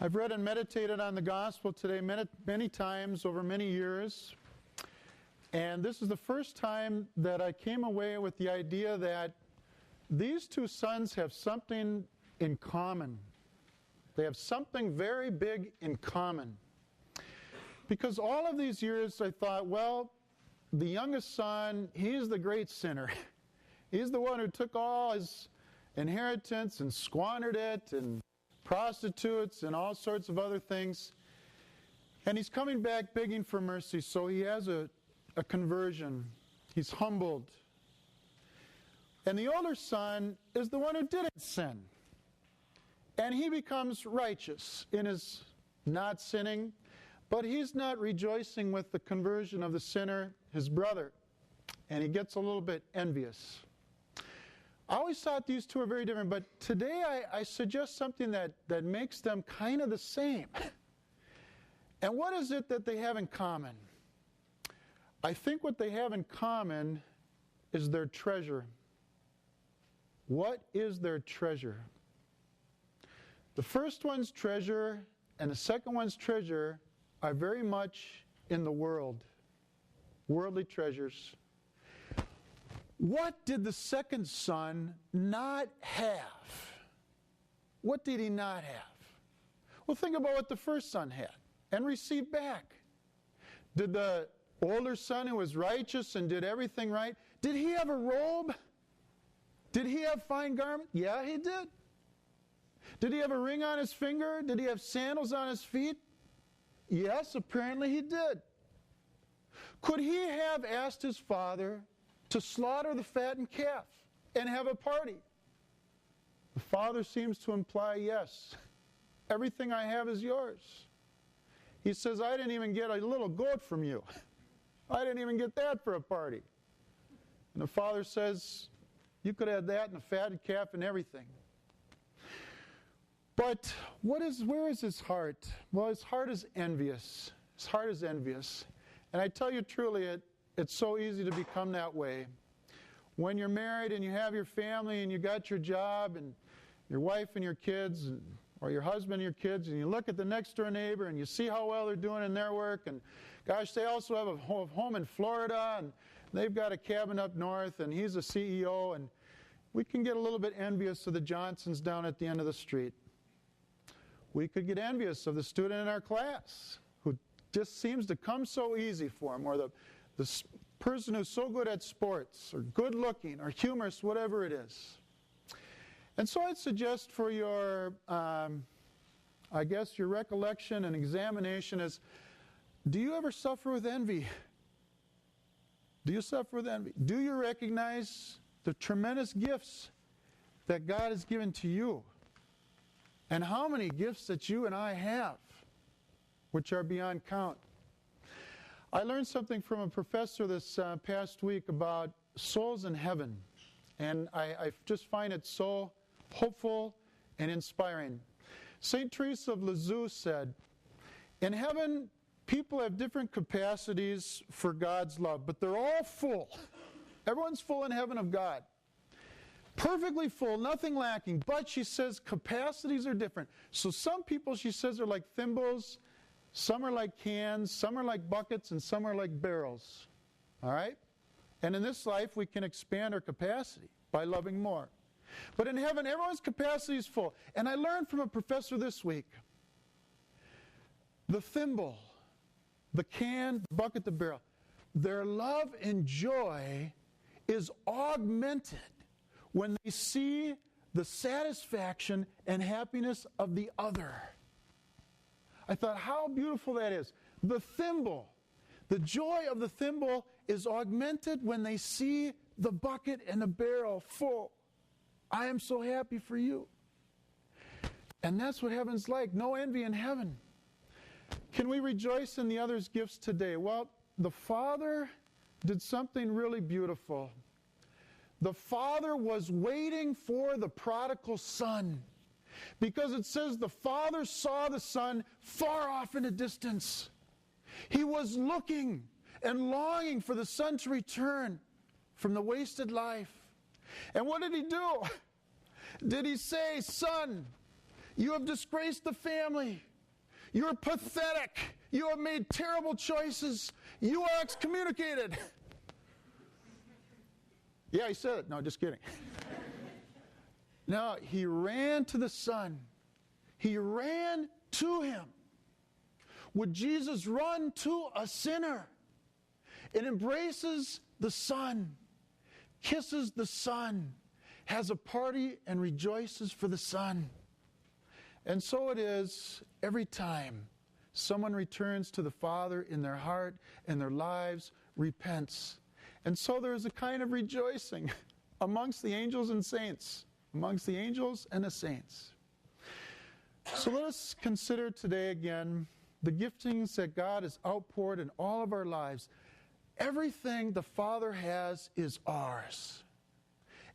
I've read and meditated on the gospel today many times over many years. And this is the first time that I came away with the idea that these two sons have something in common. They have something very big in common. Because all of these years I thought, well, the youngest son, he's the great sinner. He's the one who took all his inheritance and squandered it, and prostitutes and all sorts of other things. And he's coming back begging for mercy, so he has a conversion. He's humbled. And the older son is the one who didn't sin. And he becomes righteous in his not sinning, but he's not rejoicing with the conversion of the sinner, his brother. And he gets a little bit envious. I always thought these two are very different, but today I suggest something that makes them kind of the same. And what is it that they have in common? I think what they have in common is their treasure. What is their treasure? The first one's treasure and the second one's treasure are very much in the world. Worldly treasures. What did the second son not have? What did he not have? Well, think about what the first son had and received back. Did the older son who was righteous and did everything right, did he have a robe? Did he have fine garment? Yeah, he did. Did he have a ring on his finger? Did he have sandals on his feet? Yes, apparently he did. Could he have asked his father to slaughter the fattened calf and have a party? The father seems to imply yes. Everything I have is yours. He says, I didn't even get a little goat from you. I didn't even get that for a party. And the father says, you could have that and a fatted calf and everything. But where is his heart? Well, his heart is envious. His heart is envious. And I tell you truly, it's so easy to become that way. When you're married and you have your family and you got your job and your wife and your kids, or your husband and your kids, and you look at the next door neighbor and you see how well they're doing in their work, and gosh, they also have a home in Florida, and they've got a cabin up north, and he's a CEO, and we can get a little bit envious of the Johnsons down at the end of the street. We could get envious of the student in our class who just seems to come so easy for him, or the person who's so good at sports, or good looking, or humorous, whatever it is. And so I'd suggest for your, your recollection and examination is, do you ever suffer with envy? Do you suffer with envy? Do you recognize the tremendous gifts that God has given to you? And how many gifts that you and I have, which are beyond count. I learned something from a professor this past week about souls in heaven. And I just find it so hopeful and inspiring. St. Teresa of Lisieux said, in heaven, people have different capacities for God's love, but they're all full. Everyone's full in heaven of God. Perfectly full, nothing lacking. But, she says, capacities are different. So some people, she says, are like thimbles, some are like cans, some are like buckets, and some are like barrels. All right? And in this life, we can expand our capacity by loving more. But in heaven, everyone's capacity is full. And I learned from a professor this week, the thimble, the can, the bucket, the barrel, their love and joy is augmented when they see the satisfaction and happiness of the other. I thought, how beautiful that is. The thimble, the joy of the thimble is augmented when they see the bucket and the barrel full. I am so happy for you. And that's what heaven's like. No envy in heaven. Can we rejoice in the other's gifts today? Well, the Father did something really beautiful. The Father was waiting for the prodigal son. Because it says the Father saw the Son far off in the distance. He was looking and longing for the Son to return from the wasted life. And what did he do? Did he say, son, you have disgraced the family. You're pathetic. You have made terrible choices. You are excommunicated. Yeah, he said it. No, just kidding. No, he ran to the Son. He ran to him. Would Jesus run to a sinner? It embraces the Son, kisses the Son, has a party and rejoices for the Son. And so it is every time someone returns to the Father in their heart and their lives, repents. And so there is a kind of rejoicing amongst the angels and saints, amongst the angels and the saints. So let us consider today again the giftings that God has outpoured in all of our lives. Everything the Father has is ours.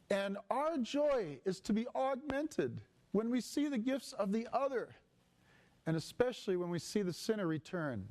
And our joy is to be augmented when we see the gifts of the other, and especially when we see the sinner return.